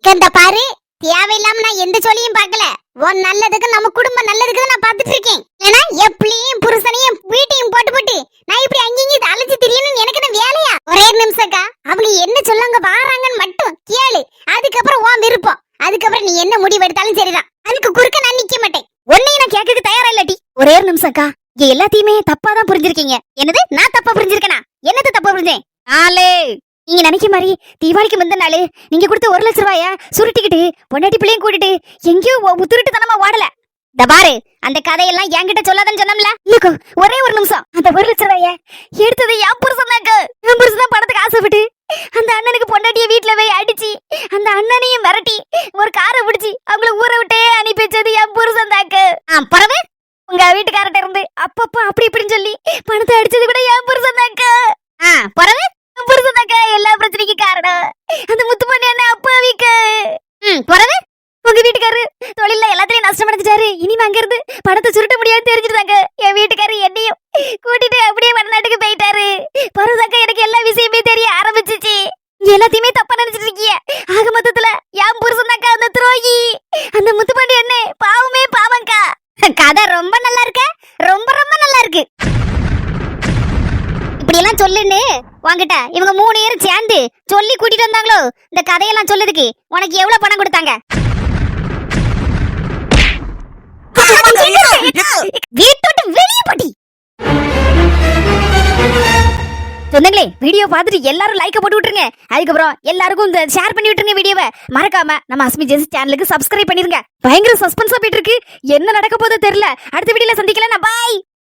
கந்த பாரு, தேவையில்லாம நான் எந்த சொல்லியும் பார்க்கல. உன் நல்லதுக்கு நம்ம குடும்பம் நல்லதுக்கு நான் பாத்துட்டு இருக்கேன். ஏன்னா எப்படியும் புருஷனையும் வீட்டையும் போட்டு நான் இப்படி அங்கேயும் அழைச்சு திரியணும்னு எனக்கு என்ன வேலையா? ஒரே நிமிஷம்க்கா, அவங்க என்ன சொல்லாங்க வாராங்கன்னு மட்டும் கேளு. அதுக்கப்புறம் உன் விருப்பம். அதுக்கப்புறம் நீ என்ன முடிவு எடுத்தாலும் சரிதான். அதுக்கு குறுக்க நான் நிக்க மாட்டேன். உன்னையும் நான் கேட்கறதுக்கு தயாரா இல்லாட்டி. ஒரே நிமிஷம்க்கா, இங்க எல்லாத்தையுமே தப்பா தான் புரிஞ்சிருக்கீங்க. என்னது நான் தப்பா புரிஞ்சிருக்கேனா? என்னது தப்பா புரிஞ்சேன்? நாளே நீங்க நினைக்க மாதிரி தீபாவளிக்கு முந்த நாள் நீங்க கொடுத்த 1 லட்சம் ரூபாய சுருட்டிக்கிட்டு பொண்டாட்டி பிள்ளையும் கூட்டிட்டு எங்கேயோ திருட்டுத்தனமா ஓடல. இந்த பாரு, அந்த கதையெல்லாம் என்கிட்ட சொல்லாதன்னு சொன்னோம்ல. இல்லக்கோ ஒரே ஒரு நிமிஷம். அந்த 1 லட்சம் ரூபாய எடுத்தது என் புருஷன் தாங்க. என் புருஷன் தான் பணத்துக்கு ஆசைப்பட்டு அந்த அண்ணனுக்கு பொண்டாட்டிய வீட்டுல போய் அடிச்சு அந்த அண்ணனையும் மிரட்டி ஒரு காரை பிடிச்சி அவங்கள ஊரை விட்டே அனுப்பி வச்சது என் புருஷன் தாங்க. பரவே உங்க வீட்டுக்காரட்ட இருந்து அப்பப்ப அப்படி இப்படின்னு சொல்லி பணத்தை அடிச்சது கூட என் புருஷன் தாங்க. பரவே புருஷன் தாங்க எல்லா பிரச்சனைக்கு காரணம். அந்த முத்து பண்ணி என்ன அப்பாவிக்க. பரவே உங்க வீட்டுக்காரரு தொழில எல்லாத்தையும் நஷ்டம் அடைஞ்சிட்டாரு. இனிமே அங்க இருந்து பணத்தை சுருட்ட முடியாது தெரிஞ்சிருந்தாங்க. என் வீட்டுக்காரரு என்னையும் கூட்டிட்டு அப்படியே வடநாட்டுக்கு போயிட்டாரு. பருதாக்க எனக்கு எல்லா விஷயமே தெரிய ஆரம்பிச்சிச்சு. எல்லாத்தையுமே தப்பா நினைச்சிட்டு இருக்கீங்க. ஆக மொத்தத்துல என் புருஷன் தாக்கா அந்த துரோகி. அந்த முத்துப்பாண்டி என்ன பாவமே பாவங்கா. கதை ரொம்ப நல்லா இருக்க, ரொம்ப ரொம்ப நல்லா இருக்கு. இப்படி எல்லாம் சொல்லுன்னு வாங்கிட்ட இவங்க 3 பேரும் சேர்ந்து சொல்லி கூட்டிட்டு வந்தாங்களோ. இந்த கதையெல்லாம் சொல்லுதுக்கு உனக்கு எவ்வளவு பணம் கொடுத்தாங்க? வீட்டோட்டு வெளியே போட்டி. சொந்தங்களே, வீடியோ பார்த்துட்டு எல்லாரும் லைக் போட்டு விட்டுருங்க. அதுக்கப்புறம் எல்லாருக்கும் இந்த ஷேர் பண்ணி விட்டுருங்க வீடியோவை. மறக்காம நம்ம அஸ்மி ஜெசி சேனலுக்கு சப்ஸ்கிரைப் பண்ணிருங்க. பயங்கர சஸ்பென்ஸா போயிட்டு இருக்கு. என்ன நடக்க போதோ தெரியல. அடுத்த வீடியோல சந்திக்கலாம். பாய்.